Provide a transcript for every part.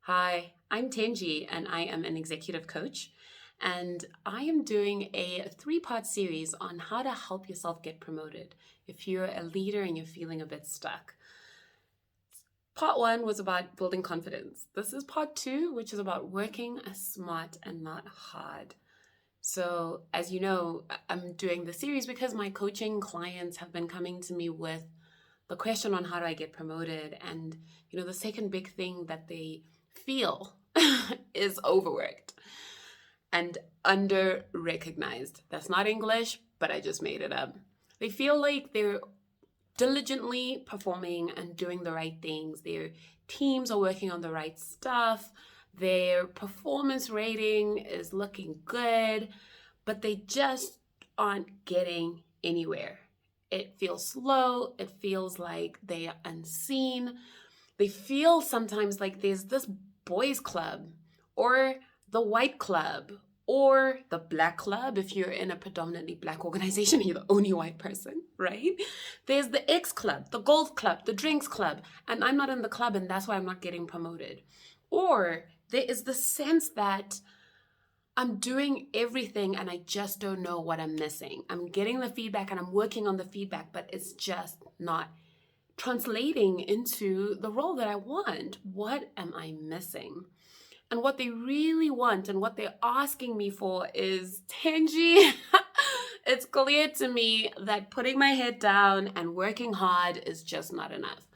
Hi, I'm Tenji and I am an executive coach. And I am doing a three-part series on how to help yourself get promoted if you're a leader and you're feeling a bit stuck. Part one was about building confidence. This is part two, which is about working smart and not hard. So, as you know, I'm doing the series because my coaching clients have been coming to me with the question on how do I get promoted. And, the second big thing that they feel is overworked and under recognized. That's not English, but I just made it up. They feel like they're diligently performing and doing the right things. Their teams are working on the right stuff. Their performance rating is looking good, but they just aren't getting anywhere. It feels slow. It feels like they are unseen. They feel sometimes like there's this boys club or the white club or the black club. If you're in a predominantly black organization, you're the only white person, right? There's the X club, the golf club, the drinks club, and I'm not in the club and that's why I'm not getting promoted. Or there is the sense that I'm doing everything and I just don't know what I'm missing. I'm getting the feedback and I'm working on the feedback, but it's just not translating into the role that I want. What am I missing? And what they really want and what they're asking me for is, Tangi, it's clear to me that putting my head down and working hard is just not enough.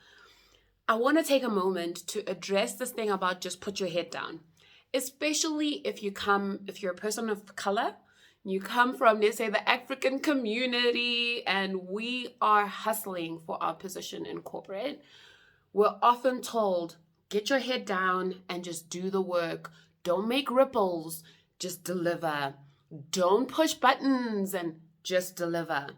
I want to take a moment to address this thing about just put your head down, especially if you're a person of color, you come from, let's say, the African community, and we are hustling for our position in corporate. We're often told, get your head down and just do the work. Don't make ripples, just deliver. Don't push buttons and just deliver.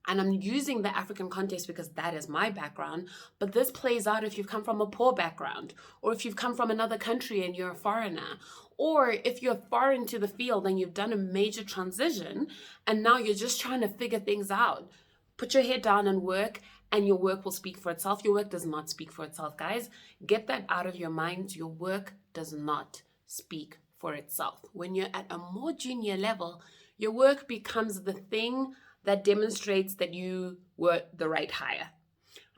And I'm using the African context because that is my background, but this plays out if you've come from a poor background, or if you've come from another country and you're a foreigner, or if you're foreign to the field and you've done a major transition and now you're just trying to figure things out. Put your head down and work, and your work will speak for itself. Your work does not speak for itself, guys. Get that out of your mind. Your work does not speak for itself. When you're at a more junior level, your work becomes the thing that demonstrates that you were the right hire.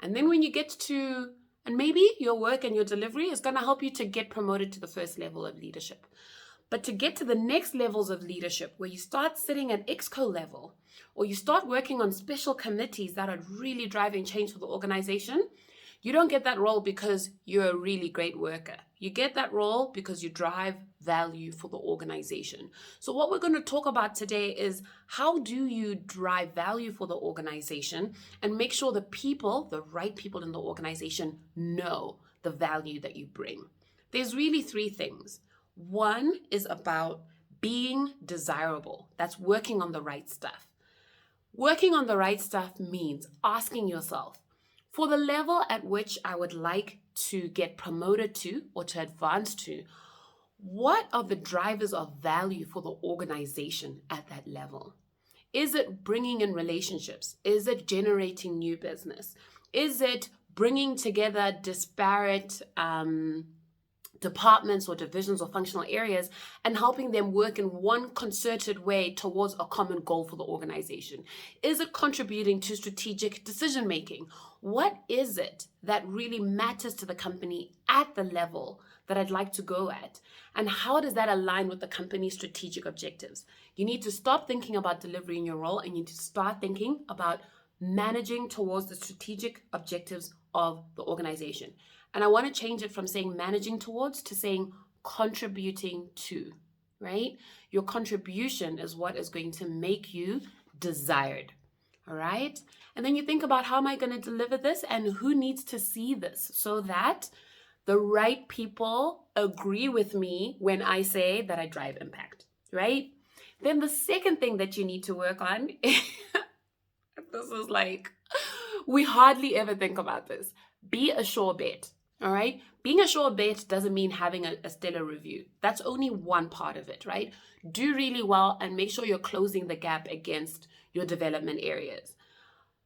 And then when you get to, and maybe your work and your delivery is going to help you to get promoted to the first level of leadership. But to get to the next levels of leadership, where you start sitting at exco level, or you start working on special committees that are really driving change for the organization, you don't get that role because you're a really great worker. You get that role because you drive value for the organization. So what we're going to talk about today is how do you drive value for the organization and make sure the people, the right people in the organization, know the value that you bring. There's really three things. One is about being desirable. That's working on the right stuff. Working on the right stuff means asking yourself, for the level at which I would like to get promoted to or to advance to, what are the drivers of value for the organization at that level? Is it bringing in relationships? Is it generating new business? Is it bringing together disparate departments or divisions or functional areas and helping them work in one concerted way towards a common goal for the organization? Is it contributing to strategic decision making? What is it that really matters to the company at the level that I'd like to go at? And how does that align with the company's strategic objectives? You need to stop thinking about delivery in your role and you need to start thinking about managing towards the strategic objectives of the organization. And I want to change it from saying managing towards to saying contributing to, right? Your contribution is what is going to make you desired, all right? And then you think about, how am I going to deliver this and who needs to see this so that the right people agree with me when I say that I drive impact, right? Then the second thing that you need to work on, this is like, we hardly ever think about this. Be a sure bet. All right. Being a sure bet doesn't mean having a stellar review. That's only one part of it, right? Do really well and make sure you're closing the gap against your development areas.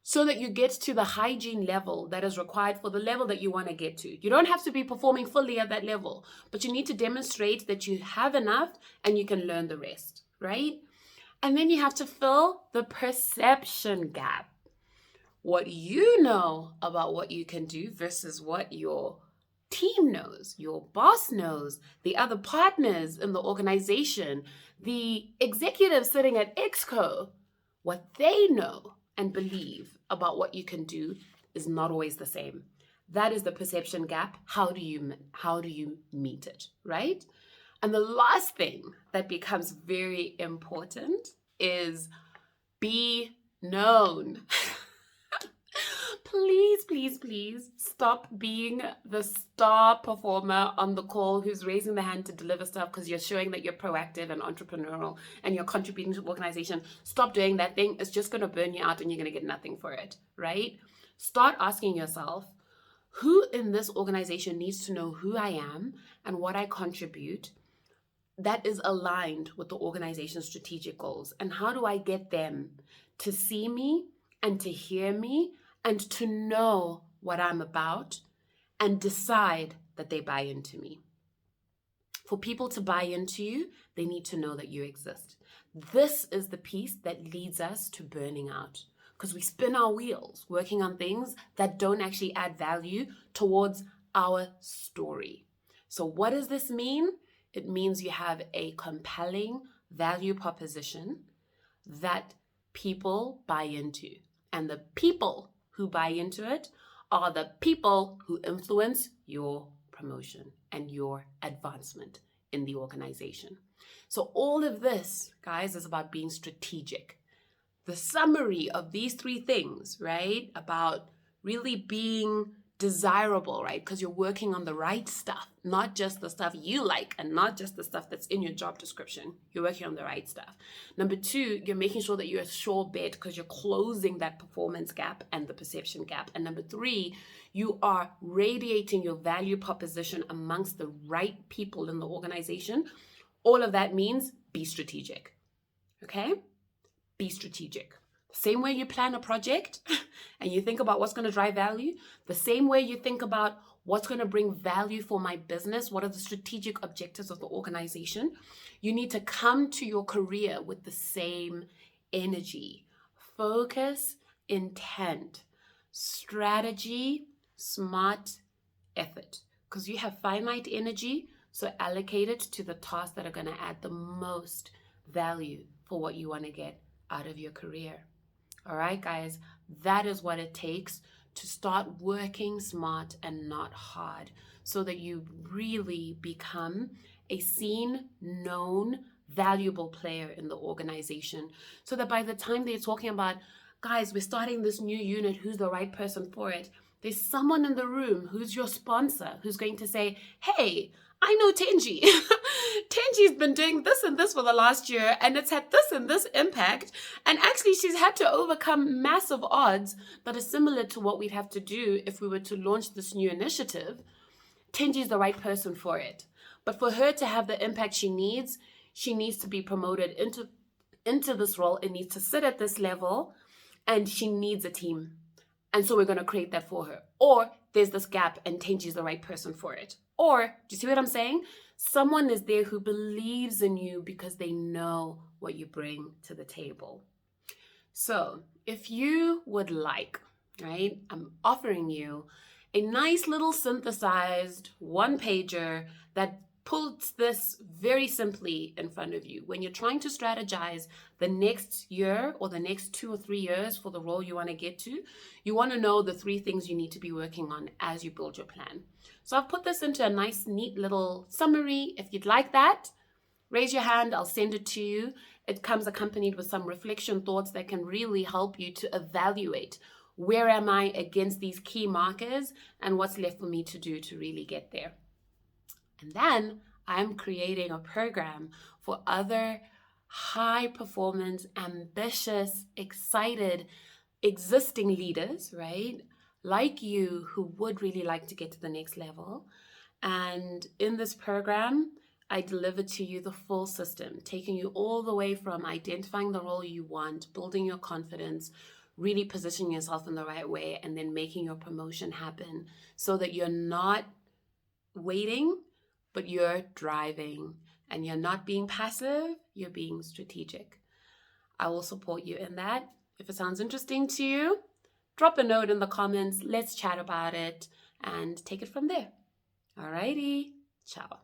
so that you get to the hygiene level that is required for the level that you want to get to. You don't have to be performing fully at that level, but you need to demonstrate that you have enough and you can learn the rest, right? And then you have to fill the perception gap. What you know about what you can do versus what your team knows, your boss knows, the other partners in the organization, the executives sitting at Exco, what they know and believe about what you can do is not always the same. That is the perception gap. How do you meet it, right? And the last thing that becomes very important is be known. Please stop being the star performer on the call who's raising the hand to deliver stuff because you're showing that you're proactive and entrepreneurial and you're contributing to the organization. Stop doing that thing. It's just going to burn you out and you're going to get nothing for it, right? Start asking yourself, who in this organization needs to know who I am and what I contribute that is aligned with the organization's strategic goals? And how do I get them to see me and to hear me and to know what I'm about and decide that they buy into me? For people to buy into you, they need to know that you exist. This is the piece that leads us to burning out, because we spin our wheels working on things that don't actually add value towards our story. So what does this mean? It means you have a compelling value proposition that people buy into. And the people who buy into it are the people who influence your promotion and your advancement in the organization. So all of this, guys, is about being strategic. The summary of these three things, right, about really being desirable, right, because you're working on the right stuff, not just the stuff you like and not just the stuff that's in your job description. You're working on the right stuff. Number two, you're making sure that you're a sure bet because you're closing that performance gap and the perception gap. And number three, you are radiating your value proposition amongst the right people in the organization. All of that means be strategic, okay? Be strategic. Same way you plan a project and you think about what's going to drive value, the same way you think about what's going to bring value for my business, what are the strategic objectives of the organization, you need to come to your career with the same energy. Focus, intent, strategy, smart effort. Because you have finite energy, so allocate it to the tasks that are going to add the most value for what you want to get out of your career. All right, guys, that is what it takes to start working smart and not hard so that you really become a seen, known, valuable player in the organization. So that by the time they're talking about, guys, we're starting this new unit, who's the right person for it? There's someone in the room who's your sponsor who's going to say, hey, I know Tenji. Tenji's been doing this and this for the last year, and it's had this and this impact. And actually, she's had to overcome massive odds that are similar to what we'd have to do if we were to launch this new initiative. Tenji's the right person for it. But for her to have the impact she needs to be promoted into this role. It needs to sit at this level, and she needs a team. And so we're going to create that for her. Or there's this gap and Tenji's the right person for it. Or, do you see what I'm saying? Someone is there who believes in you because they know what you bring to the table. So if you would like, right, I'm offering you a nice little synthesized one-pager that puts this very simply in front of you. When you're trying to strategize the next year or the next 2 or 3 years for the role you want to get to, you want to know the 3 things you need to be working on as you build your plan. So I've put this into a nice, neat little summary. If you'd like that, raise your hand. I'll send it to you. It comes accompanied with some reflection thoughts that can really help you to evaluate where am I against these key markers and what's left for me to do to really get there. And then I'm creating a program for other high performance, ambitious, excited, existing leaders, right? Like you who would really like to get to the next level. And in this program, I deliver to you the full system, taking you all the way from identifying the role you want, building your confidence, really positioning yourself in the right way and then making your promotion happen so that you're not waiting, but you're driving, and you're not being passive, you're being strategic. I will support you in that. If it sounds interesting to you, drop a note in the comments. Let's chat about it and take it from there. Alrighty. Ciao.